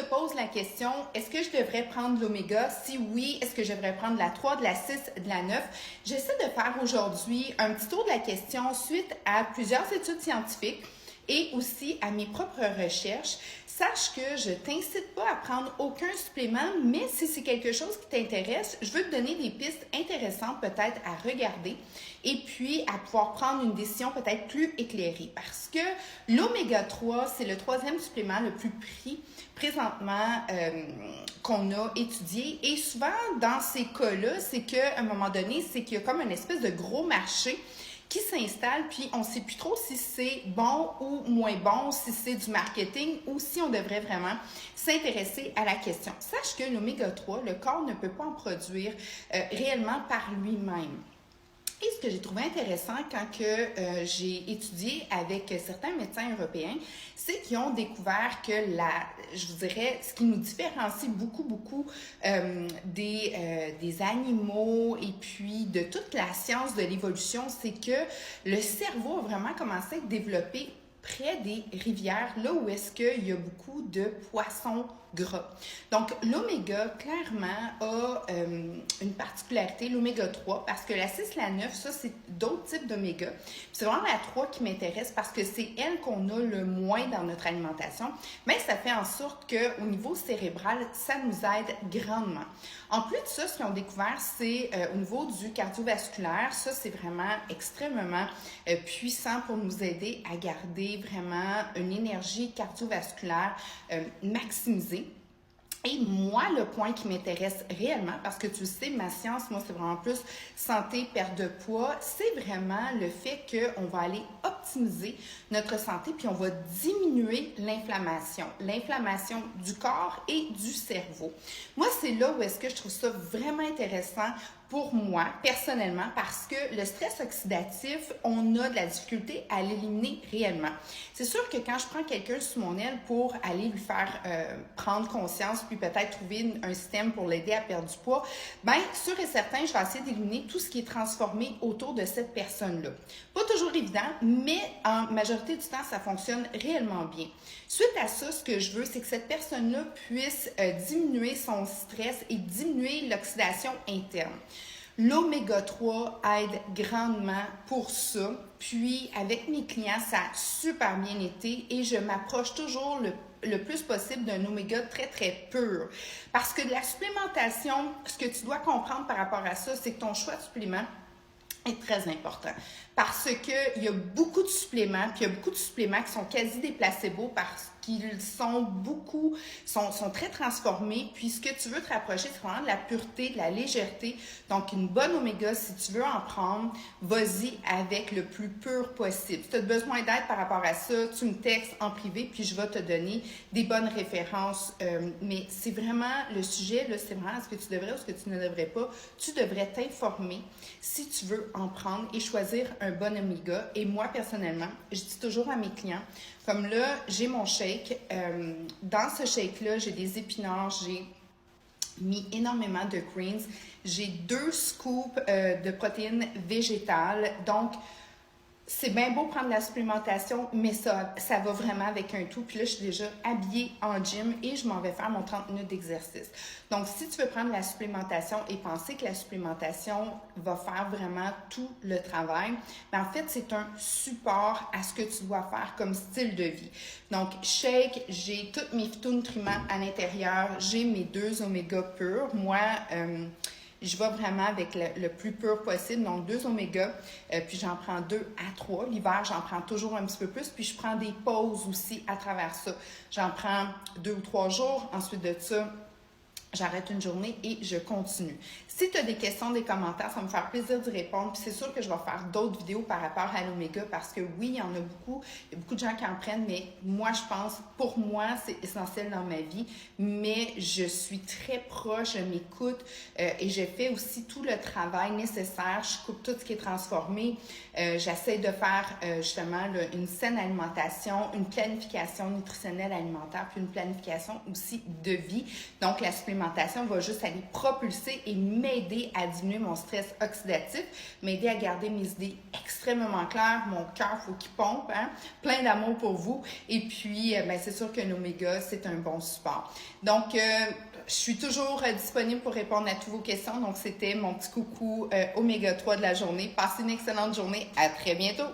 poses la question, est-ce que je devrais prendre l'oméga? Si oui, est-ce que je devrais prendre de la 3, de la 6, de la 9? J'essaie de faire aujourd'hui un petit tour de la question suite à plusieurs études scientifiques et aussi à mes propres recherches. Sache que je ne t'incite pas à prendre aucun supplément, mais si c'est quelque chose qui t'intéresse, je veux te donner des pistes intéressantes peut-être à regarder et puis à pouvoir prendre une décision peut-être plus éclairée. Parce que l'oméga 3, c'est le 3e supplément le plus pris présentement qu'on a étudié. Et souvent, dans ces cas-là, c'est qu'à un moment donné, c'est qu'il y a comme une espèce de gros marché qui s'installe, puis on ne sait plus trop si c'est bon ou moins bon, si c'est du marketing ou si on devrait vraiment s'intéresser à la question. Sache que l'oméga 3, le corps ne peut pas en produire réellement par lui-même. Et ce que j'ai trouvé intéressant quand j'ai étudié avec certains médecins européens, c'est qu'ils ont découvert que je vous dirais, ce qui nous différencie beaucoup des animaux et puis de toute la science de l'évolution, c'est que le cerveau a vraiment commencé à être développé près des rivières, là où est-ce qu'il y a beaucoup de poissons gras. Donc, l'oméga, clairement, a une particularité, l'oméga 3, parce que la 6, la 9, ça, c'est d'autres types d'oméga. C'est vraiment la 3 qui m'intéresse parce que c'est elle qu'on a le moins dans notre alimentation, mais ça fait en sorte qu'au niveau cérébral, ça nous aide grandement. En plus de ça, ce qu'ils ont découvert, c'est au niveau du cardiovasculaire, ça, c'est vraiment extrêmement puissant pour nous aider à garder vraiment une énergie cardiovasculaire maximisée. Et moi, le point qui m'intéresse réellement, parce que tu le sais, ma science, moi, c'est vraiment plus santé, perte de poids, c'est vraiment le fait qu'on va aller optimiser notre santé, puis on va diminuer l'inflammation du corps et du cerveau. Moi, c'est là où est-ce que je trouve ça vraiment intéressant pour moi, personnellement, parce que le stress oxydatif, on a de la difficulté à l'éliminer réellement. C'est sûr que quand je prends quelqu'un sous mon aile pour aller lui faire prendre conscience, puis peut-être trouver un système pour l'aider à perdre du poids, bien, sûr et certain, je vais essayer d'éliminer tout ce qui est transformé autour de cette personne-là. Pas toujours évident, mais en majorité du temps, ça fonctionne réellement bien. Suite à ça, ce que je veux, c'est que cette personne-là puisse diminuer son stress et diminuer l'oxydation interne. L'oméga 3 aide grandement pour ça. Puis, avec mes clients, ça a super bien été et je m'approche toujours le plus possible d'un oméga très pur. Parce que de la supplémentation, ce que tu dois comprendre par rapport à ça, c'est que ton choix de supplément est très important. Parce qu'il y a beaucoup de suppléments, puis il y a beaucoup de suppléments qui sont quasi des placebos parce qu'ils sont très transformés. Puis ce que tu veux te rapprocher, c'est vraiment de la pureté, de la légèreté. Donc, une bonne oméga, si tu veux en prendre, vas-y avec le plus pur possible. Si tu as besoin d'aide par rapport à ça, tu me textes en privé, puis je vais te donner des bonnes références. Mais c'est vraiment le sujet, là, c'est vraiment ce que tu devrais ou ce que tu ne devrais pas. Tu devrais t'informer si tu veux en prendre et choisir un bon oméga. Et moi, personnellement, je dis toujours à mes clients, comme là, j'ai mon shake. Dans ce shake-là, j'ai des épinards, j'ai mis énormément de greens. J'ai 2 scoops de protéines végétales. Donc, c'est bien beau prendre la supplémentation, mais ça va vraiment avec un tout. Puis là, je suis déjà habillée en gym et je m'en vais faire mon 30 minutes d'exercice. Donc, si tu veux prendre la supplémentation et penser que la supplémentation va faire vraiment tout le travail, bien, en fait, c'est un support à ce que tu dois faire comme style de vie. Donc, shake, j'ai tous mes phytonutriments à l'intérieur, j'ai mes 2 oméga purs. Moi, je vais vraiment avec le plus pur possible, donc 2 oméga, puis j'en prends 2 à 3. L'hiver, j'en prends toujours un petit peu plus, puis je prends des pauses aussi à travers ça. J'en prends 2 ou 3 jours, ensuite de ça, j'arrête une journée et je continue. Si tu as des questions, des commentaires, ça va me faire plaisir d'y répondre. Puis c'est sûr que je vais faire d'autres vidéos par rapport à l'oméga parce que oui, il y en a beaucoup. Il y a beaucoup de gens qui en prennent, mais moi, je pense, pour moi, c'est essentiel dans ma vie. Mais je suis très proche, je m'écoute et je fais aussi tout le travail nécessaire. Je coupe tout ce qui est transformé. J'essaie de faire justement une saine alimentation, une planification nutritionnelle alimentaire, puis une planification aussi de vie. Donc, la supplémentation l'alimentation va juste aller propulser et m'aider à diminuer mon stress oxydatif, m'aider à garder mes idées extrêmement claires, mon cœur, faut qu'il pompe, hein? Plein d'amour pour vous. Et puis, c'est sûr qu'un oméga, c'est un bon support. Donc, je suis toujours disponible pour répondre à toutes vos questions. Donc, c'était mon petit coucou oméga 3 de la journée. Passez une excellente journée. À très bientôt.